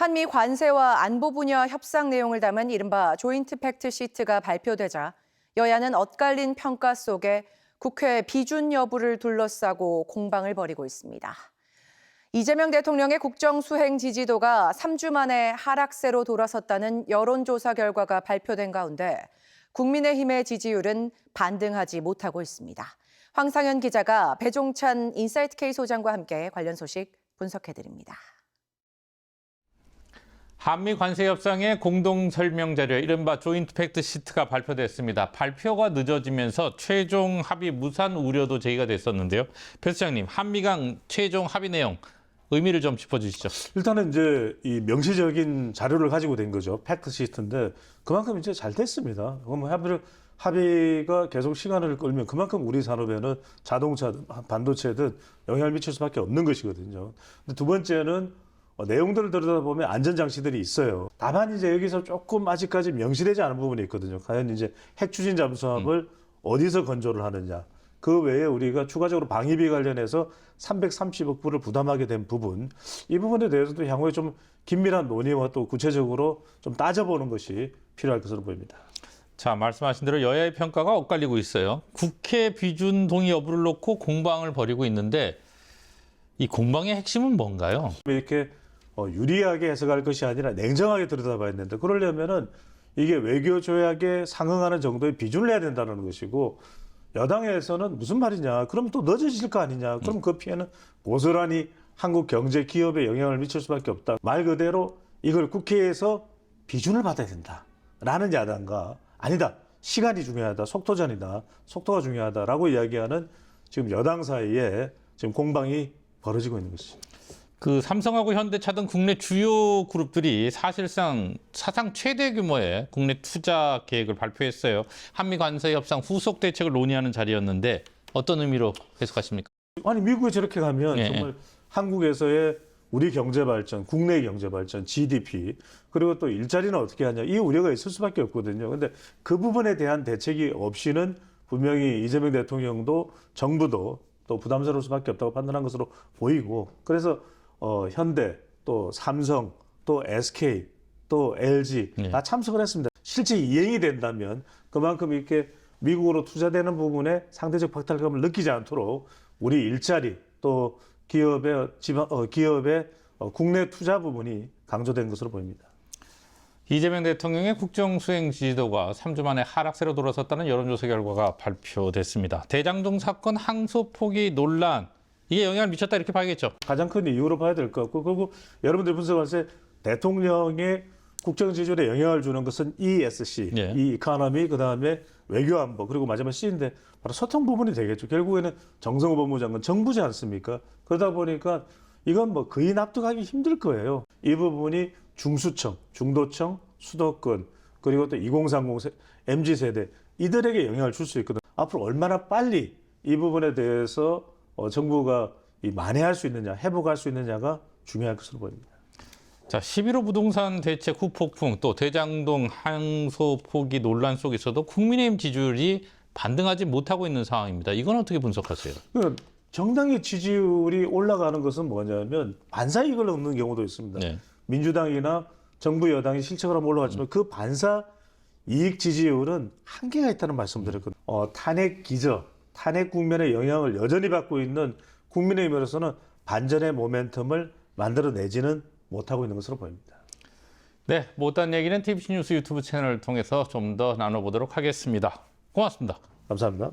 한미 관세와 안보 분야 협상 내용을 담은 이른바 조인트 팩트 시트가 발표되자 여야는 엇갈린 평가 속에 국회 비준 여부를 둘러싸고 공방을 벌이고 있습니다. 이재명 대통령의 국정 수행 지지도가 3주 만에 하락세로 돌아섰다는 여론조사 결과가 발표된 가운데 국민의힘의 지지율은 반등하지 못하고 있습니다. 황상현 기자가 배종찬 인사이트 K 소장과 함께 관련 소식 분석해드립니다. 한미 관세 협상의 공동 설명 자료, 이른바 조인트 팩트 시트가 발표됐습니다. 발표가 늦어지면서 최종 합의 무산 우려도 제기가 됐었는데요. 배 소장님, 한미 간 최종 합의 내용 의미를 좀 짚어주시죠. 일단은 이제 이 명시적인 자료를 가지고 된 거죠. 팩트 시트인데 그만큼 이제 잘 됐습니다. 그럼 합의가 계속 시간을 끌면 그만큼 우리 산업에는 자동차든 반도체든 영향을 미칠 수밖에 없는 것이거든요. 근데 두 번째는 내용들을 들여다보면 안전장치들이 있어요. 다만 이제 여기서 조금 아직까지 명시되지 않은 부분이 있거든요. 과연 이제 핵 추진 잠수함을 어디서 건조를 하느냐. 그 외에 우리가 추가적으로 방위비 관련해서 330억 불을 부담하게 된 부분, 이 부분에 대해서도 향후에 좀 긴밀한 논의와 또 구체적으로 좀 따져보는 것이 필요할 것으로 보입니다. 자, 말씀하신 대로 여야의 평가가 엇갈리고 있어요. 국회 비준 동의 여부를 놓고 공방을 벌이고 있는데 이 공방의 핵심은 뭔가요? 이렇게 유리하게 해석할 것이 아니라 냉정하게 들여다봐야 되는데, 그러려면은 이게 외교 조약에 상응하는 정도의 비준을 해야 된다는 것이고, 여당에서는 무슨 말이냐, 그럼 또 늦어질 거 아니냐, 그럼 그 피해는 고스란히 한국 경제 기업에 영향을 미칠 수밖에 없다. 말 그대로 이걸 국회에서 비준을 받아야 된다라는 야당과, 아니다, 시간이 중요하다, 속도전이다, 속도가 중요하다라고 이야기하는 지금 여당 사이에 지금 공방이 벌어지고 있는 것이죠. 그 삼성하고 현대차 등 국내 주요 그룹들이 사실상 사상 최대 규모의 국내 투자 계획을 발표했어요. 한미 관세 협상 후속 대책을 논의하는 자리였는데 어떤 의미로 해석하십니까? 아니, 미국에 저렇게 가면 예. 정말 한국에서의 우리 경제 발전, 국내 경제 발전, GDP, 그리고 또 일자리는 어떻게 하냐, 이 우려가 있을 수밖에 없거든요. 근데 그 부분에 대한 대책이 없이는 분명히 이재명 대통령도 정부도 또 부담스러울 수밖에 없다고 판단한 것으로 보이고, 그래서 현대, 또 삼성, 또 SK, 또 LG 다 참석을 했습니다. 실제 이행이 된다면 그만큼 이렇게 미국으로 투자되는 부분에 상대적 박탈감을 느끼지 않도록 우리 일자리, 또 기업의 국내 투자 부분이 강조된 것으로 보입니다. 이재명 대통령의 국정 수행 지지도가 3주 만에 하락세로 돌아섰다는 여론조사 결과가 발표됐습니다. 대장동 사건 항소 포기 논란, 이게 영향을 미쳤다 이렇게 봐야겠죠. 가장 큰 이유로 봐야 될 것 같고, 그리고 여러분들 분석할 때 대통령의 국정 지지율에 영향을 주는 것은 ESC, 예. 이 이코노미, 그다음에 외교안보, 그리고 마지막 C인데 바로 소통 부분이 되겠죠. 결국에는 정성호 법무장관 정부지 않습니까? 그러다 보니까 이건 뭐 거의 납득하기 힘들 거예요. 이 부분이 중수청, 중도청, 수도권, 그리고 또 2030 MZ세대 이들에게 영향을 줄 수 있거든요. 앞으로 얼마나 빨리 이 부분에 대해서 정부가 만회할 수 있느냐, 회복할 수 있느냐가 중요할 것으로 보입니다. 자, 11호 부동산 대책 후폭풍, 또 대장동 항소 포기 논란 속에서도 국민의힘 지지율이 반등하지 못하고 있는 상황입니다. 이건 어떻게 분석하세요? 정당의 지지율이 올라가는 것은 뭐냐면 반사 이익을 얻는 경우도 있습니다. 네. 민주당이나 정부 여당이 실책을 하면 올라갔지만 그 반사 이익 지지율은 한계가 있다는 말씀드렸거든요. 탄핵 기저, 탄핵 국면의 영향을 여전히 받고 있는 국민의힘으로서는 반전의 모멘텀을 만들어내지는 못하고 있는 것으로 보입니다. 네, 못한 얘기는 TBC 뉴스 유튜브 채널을 통해서 좀 더 나눠보도록 하겠습니다. 고맙습니다. 감사합니다.